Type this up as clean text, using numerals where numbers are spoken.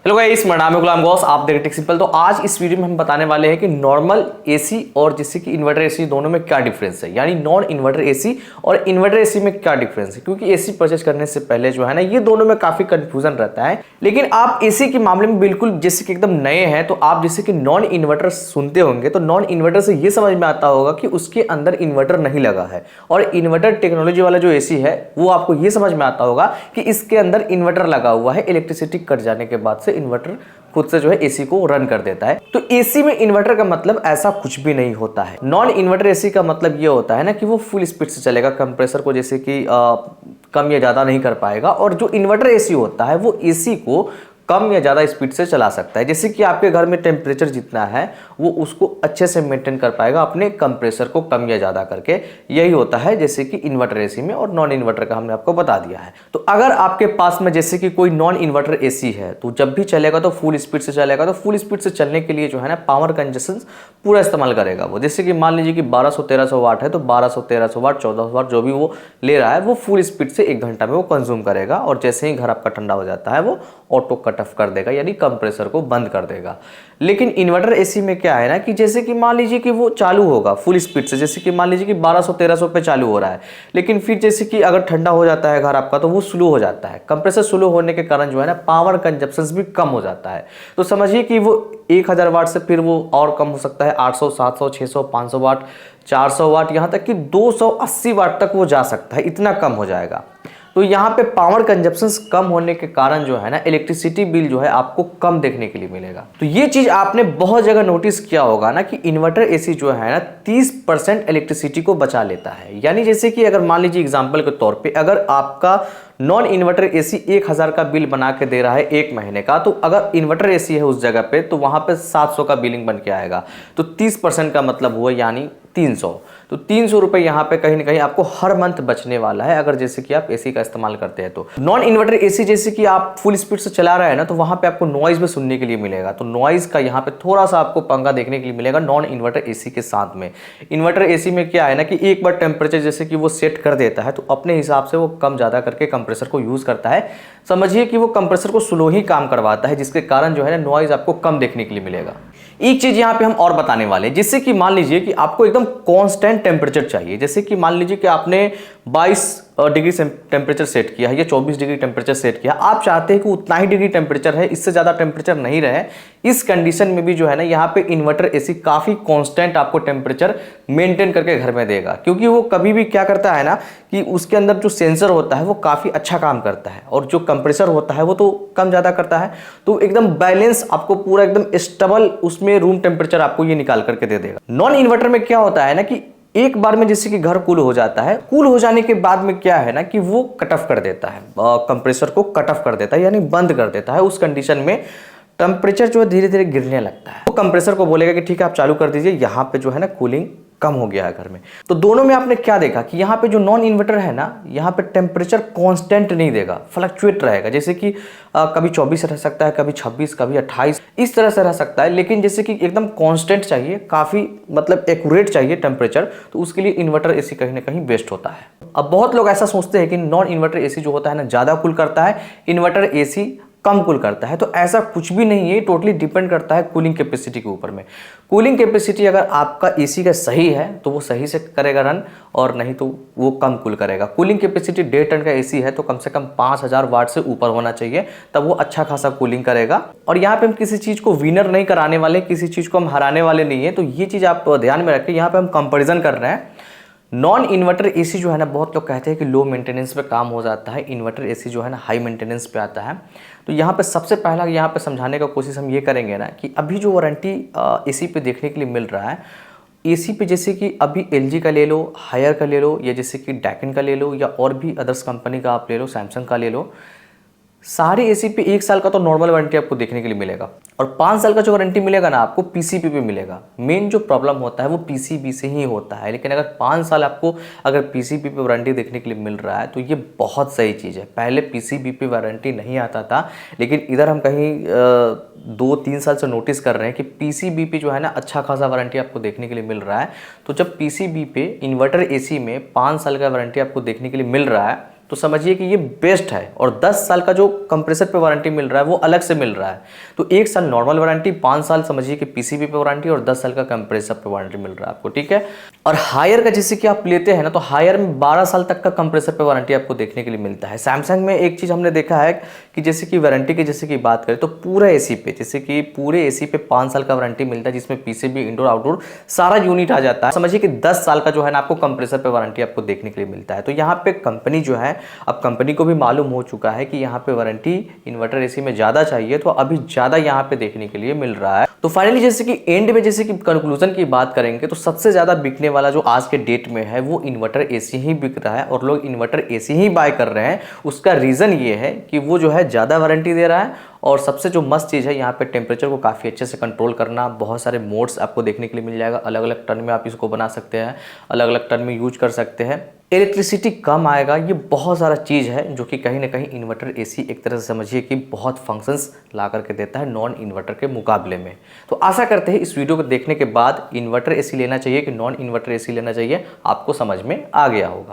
Hello guys, मेरा नाम है गुलाम गौस। आप देख रहे हैं टेक सिंपल। तो आज इस वीडियो में हम बताने वाले हैं कि नॉर्मल एसी और जैसे कि इन्वर्टर एसी दोनों में क्या डिफरेंस है, यानी नॉन इन्वर्टर एसी और इन्वर्टर एसी में क्या डिफरेंस है। क्योंकि एसी परचेज करने से पहले जो है ना, ये दोनों में काफी कंफ्यूजन रहता है। लेकिन आप एसी के मामले में बिल्कुल जैसे कि एकदम नए हैं, तो आप जैसे कि नॉन इन्वर्टर सुनते होंगे तो नॉन इन्वर्टर से ये समझ में आता होगा कि उसके अंदर इन्वर्टर नहीं लगा है, और इन्वर्टर टेक्नोलॉजी वाला जो एसी है वो आपको ये समझ में आता होगा कि इसके अंदर इन्वर्टर लगा हुआ है। इलेक्ट्रिसिटी कट जाने के बाद से इन्वर्टर खुद से जो है एसी को रन कर देता है। तो एसी में इन्वर्टर का मतलब ऐसा कुछ भी नहीं होता है। नॉन इन्वर्टर एसी का मतलब ये होता है ना कि वो फुल स्पीड से चलेगा, कंप्रेसर को जैसे कि कम या ज्यादा नहीं कर पाएगा। और जो इन्वर्टर एसी होता है वो एसी को कम या ज़्यादा स्पीड से चला सकता है। जैसे कि आपके घर में टेम्परेचर जितना है वो उसको अच्छे से मेंटेन कर पाएगा अपने कंप्रेसर को कम या ज़्यादा करके। यही होता है जैसे कि इन्वर्टर एसी में, और नॉन इन्वर्टर का हमने आपको बता दिया है। तो अगर आपके पास में जैसे कि कोई नॉन इन्वर्टर एसी है तो जब भी चलेगा तो फुल स्पीड से चलेगा। तो फुल स्पीड से चलने के लिए जो है ना, पावर कंजप्शन पूरा इस्तेमाल करेगा वो। जैसे कि मान लीजिए कि 1200-1300 वाट है, तो 1200-1300 वाट 1400 वाट जो भी वो ले रहा है वो फुल स्पीड से 1 घंटा में वो कंज्यूम करेगा। और जैसे ही घर आपका ठंडा हो जाता है वो ऑटो कट ऑफ कर देगा, यानी कंप्रेसर को बंद कर देगा। लेकिन इन्वर्टर एसी में क्या है ना कि जैसे कि मान लीजिए कि वो चालू होगा फुल स्पीड से, जैसे कि मान लीजिए कि 1200-1300 पे चालू हो रहा है, लेकिन फिर जैसे कि अगर ठंडा हो जाता है घर आपका तो वो स्लो हो जाता है। कंप्रेसर स्लो होने के कारण जो है ना, पावर कंजप्शन भी कम हो जाता है। तो समझिए कि वो 1000 वाट से फिर वो और कम हो सकता है, 800, 700, 600, 500 वाट, 400 वाट, यहाँ तक कि 280 वाट तक वो जा सकता है। इतना कम हो जाएगा। तो यहाँ पे पावर कंजप्शन कम होने के कारण जो है ना, इलेक्ट्रिसिटी बिल जो है आपको कम देखने के लिए मिलेगा। तो ये चीज आपने बहुत जगह नोटिस किया होगा ना कि इन्वर्टर एसी जो है ना 30% इलेक्ट्रिसिटी को बचा लेता है। यानी जैसे कि अगर मान लीजिए एग्जांपल के तौर पे, अगर आपका नॉन इन्वर्टर एसी 1000 का बिल बना के दे रहा है 1 महीने का, तो अगर इन्वर्टर एसी है उस जगह पे तो वहां पे 700 का बिलिंग बन के आएगा। तो 30% का मतलब हुआ यानी 300। तो 300 रुपए यहाँ पे कहीं ना कहीं आपको हर मंथ बचने वाला है, अगर जैसे कि आप एसी का इस्तेमाल करते हैं। तो नॉन इन्वर्टर एसी जैसे कि आप फुल स्पीड से चला रहे हैं ना, तो वहां पे आपको नॉइज भी सुनने के लिए मिलेगा। तो नॉइज का यहाँ पे थोड़ा सा आपको पंगा देखने के लिए मिलेगा नॉन इन्वर्टर एसी के साथ में। इन्वर्टर एसी में क्या है ना कि एक बार टेम्परेचर जैसे कि वो सेट कर देता है तो अपने हिसाब से वो कम ज्यादा करके कंप्रेसर को यूज करता है। समझिए कि वो कंप्रेसर को स्लो ही काम करवाता है, जिसके कारण जो है ना नॉइज आपको कम देखने के लिए मिलेगा। एक चीज यहाँ पे हम और बताने वाले हैं, जिससे कि मान लीजिए कि आपको एकदम कांस्टेंट टेम्परेचर चाहिए। जैसे कि मान लीजिए कि आपने 22 डिग्री टेम्परेचर सेट किया है या 24 डिग्री टेम्परेचर सेट किया, आप चाहते हैं कि उतना ही डिग्री टेम्परेचर है, इससे ज्यादा टेम्परेचर नहीं रहे। इस कंडीशन में भी जो है ना, यहाँ पे इन्वर्टर एसी काफी कांस्टेंट आपको टेम्परेचर मेंटेन करके घर में देगा। क्योंकि वो कभी भी क्या करता है ना कि उसके अंदर जो सेंसर होता है वो काफी अच्छा काम करता है, और जो कंप्रेसर होता है वो तो कम ज्यादा करता है। तो एकदम बैलेंस आपको पूरा एकदम स्टेबल उसमें रूम टेम्परेचर आपको ये निकाल करके दे देगा। नॉन इन्वर्टर में क्या होता है ना कि एक बार में जैसे कि घर कूल हो जाता है, कूल हो जाने के बाद में क्या है ना कि वो कट ऑफ कर देता है, कंप्रेसर को कट ऑफ कर देता है, यानी बंद कर देता है। उस कंडीशन में टेम्परेचर जो है धीरे धीरे गिरने लगता है। वो कंप्रेसर को बोलेगा कि ठीक है आप चालू कर दीजिए, यहाँ पे जो है ना कूलिंग कम हो गया है घर में। तो दोनों में आपने क्या देखा कि यहाँ पे जो नॉन इन्वर्टर है ना, यहाँ पे टेम्परेचर कांस्टेंट नहीं देगा, फ्लक्चुएट रहेगा। जैसे कि कभी 24 रह सकता है, कभी 26, कभी 28, इस तरह से रह सकता है। लेकिन जैसे कि एकदम कांस्टेंट चाहिए, काफी मतलब एक्यूरेट चाहिए टेम्परेचर, तो उसके लिए इन्वर्टर एसी कहीं ना कहीं बेस्ट होता है। अब बहुत लोग ऐसा सोचते हैं कि नॉन इन्वर्टर एसी जो होता है ना ज्यादा कूल करता है, इन्वर्टर एसी कम कूल करता है। तो ऐसा कुछ भी नहीं है, टोटली डिपेंड करता है कूलिंग कैपेसिटी के ऊपर में। कूलिंग कैपेसिटी अगर आपका एसी का सही है तो वो सही से करेगा रन, और नहीं तो वो कम कूल करेगा। कूलिंग कैपेसिटी 1.5 टन का एसी है तो कम से कम 5000 वाट से ऊपर होना चाहिए, तब वो अच्छा खासा कूलिंग करेगा। और यहाँ पे हम किसी चीज को विनर नहीं कराने वाले, किसी चीज को हम हराने वाले नहीं है। तो ये चीज आप ध्यान में रखें। यहाँ पे हम कंपेरिजन कर रहे हैं। नॉन इन्वर्टर एसी जो है ना, बहुत लोग कहते हैं कि लो मेंटेनेंस पे काम हो जाता है, इन्वर्टर एसी जो है ना हाई मेंटेनेंस पे आता है। तो यहाँ पे सबसे पहला यहाँ पे समझाने का कोशिश हम ये करेंगे ना कि अभी जो वारंटी एसी पे देखने के लिए मिल रहा है, एसी पे जैसे कि अभी एलजी का ले लो, हायर का ले लो, या जैसे कि डैकिन का ले लो, या और भी अदर्स कंपनी का आप ले लो, सैमसंग का ले लो, सारे एसी पे 1 साल का तो नॉर्मल वारंटी आपको देखने के लिए मिलेगा, और 5 साल का जो वारंटी मिलेगा ना आपको पीसीबी पे मिलेगा। मेन जो प्रॉब्लम होता है वो पीसीबी से ही होता है। लेकिन अगर 5 साल आपको अगर पीसीबी पे वारंटी देखने के लिए मिल रहा है तो ये बहुत सही चीज़ है। पहले पीसीबी पे वारंटी नहीं आता था, लेकिन इधर हम कहीं 2-3 साल से नोटिस कर रहे हैं कि पीसीबी पे जो है ना अच्छा खासा वारंटी आपको देखने के लिए मिल रहा है। तो जब पीसीबी पे इन्वर्टर एसी में 5 साल का वारंटी आपको देखने के लिए मिल रहा है, तो समझिए कि ये बेस्ट है। और 10 साल का जो कंप्रेसर पे वारंटी मिल रहा है वो अलग से मिल रहा है। तो 1 साल नॉर्मल वारंटी, 5 साल समझिए कि पीसीबी पे वारंटी और 10 साल का कंप्रेसर पे वारंटी मिल रहा है आपको, ठीक है। और हायर का जैसे कि आप लेते हैं ना, तो हायर में 12 साल तक का कंप्रेसर पे वारंटी आपको देखने के लिए मिलता है। सैमसंग में एक चीज़ हमने देखा है कि जैसे कि वारंटी की जैसे कि बात करें तो पूरा एसी पे, जैसे कि पूरे एसी पे 5 साल का वारंटी मिलता है, जिसमें पीसीबी, इंडोर आउटडोर सारा यूनिट आ जाता है। समझिए कि 10 साल का जो है ना आपको कंप्रेसर पे वारंटी आपको देखने के लिए मिलता है। तो यहाँ पे कंपनी जो है, अब कंपनी को भी मालूम हो चुका है कि यहाँ पे वारंटी इन्वर्टर एसी में ज़्यादा चाहिए, तो अभी ज़्यादा यहाँ पे देखने के लिए मिल रहा है। तो फाइनली जैसे कि एंड में जैसे कि कंक्लूजन की बात करेंगे तो सबसे ज़्यादा बिकने वाला जो आज के डेट में है वो इन्वर्टर एसी ही बिक रहा है और लोग इन्वर्टर एसी ही बाय कर रहे हैं। उसका रीज़न ये है कि वो जो है ज़्यादा वारंटी दे रहा है और सबसे जो मस्त चीज़ है यहाँ पे टेम्परेचर को काफ़ी अच्छे से कंट्रोल करना। बहुत सारे मोड्स आपको देखने के लिए मिल जाएगा, अलग अलग टर्न में आप इसको बना सकते हैं, अलग अलग टर्न में यूज कर सकते हैं। इलेक्ट्रिसिटी कम आएगा, ये बहुत सारा चीज़ है जो कि कहीं ना कहीं इन्वर्टर एसी एक तरह से समझिए कि बहुत फंक्शंस ला करके देता है नॉन इन्वर्टर के मुकाबले में। तो आशा करते हैं इस वीडियो को देखने के बाद इन्वर्टर एसी लेना चाहिए कि नॉन इन्वर्टर एसी लेना चाहिए आपको समझ में आ गया होगा।